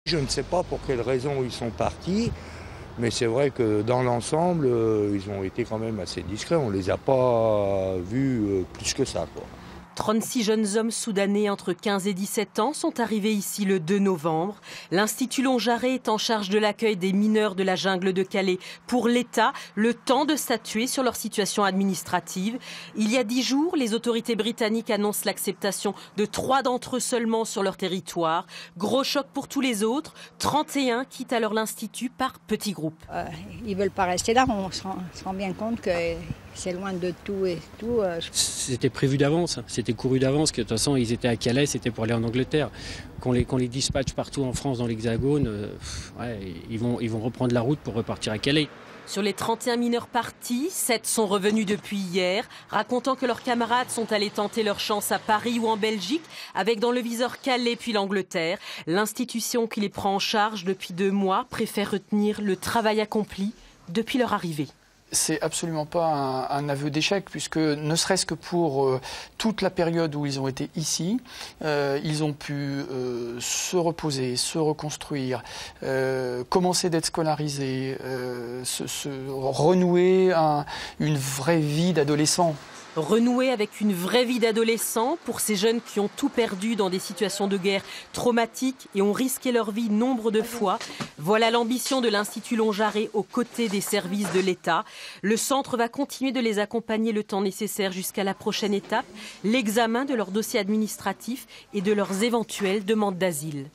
Je ne sais pas pour quelles raisons ils sont partis, mais c'est vrai que dans l'ensemble, ils ont été quand même assez discrets. On ne les a pas vus plus que ça, quoi. 36 jeunes hommes soudanais entre 15 et 17 ans sont arrivés ici le 2 novembre. L'Institut Long-Jarret est en charge de l'accueil des mineurs de la jungle de Calais pour l'État, le temps de statuer sur leur situation administrative. Il y a 10 jours, les autorités britanniques annoncent l'acceptation de 3 d'entre eux seulement sur leur territoire. Gros choc pour tous les autres. 31 quittent alors l'Institut par petits groupes. Ils ne veulent pas rester là, on se rend bien compte que c'est loin de tout et tout. C'était prévu d'avance, c'était couru d'avance, que de toute façon ils étaient à Calais, c'était pour aller en Angleterre. Qu'on les dispatche partout en France, dans l'Hexagone, ils vont reprendre la route pour repartir à Calais. Sur les 31 mineurs partis, 7 sont revenus depuis hier, racontant que leurs camarades sont allés tenter leur chance à Paris ou en Belgique, avec dans le viseur Calais puis l'Angleterre. L'institution qui les prend en charge depuis 2 mois préfère retenir le travail accompli depuis leur arrivée. C'est absolument pas un aveu d'échec, puisque ne serait-ce que pour toute la période où ils ont été ici, ils ont pu se reposer, se reconstruire, commencer d'être scolarisés, se renouer une vraie vie d'adolescent. Renouer avec une vraie vie d'adolescent pour ces jeunes qui ont tout perdu dans des situations de guerre traumatiques et ont risqué leur vie nombre de fois. Voilà l'ambition de l'Institut Long-Jarret aux côtés des services de l'État. Le centre va continuer de les accompagner le temps nécessaire jusqu'à la prochaine étape, l'examen de leur dossier administratif et de leurs éventuelles demandes d'asile.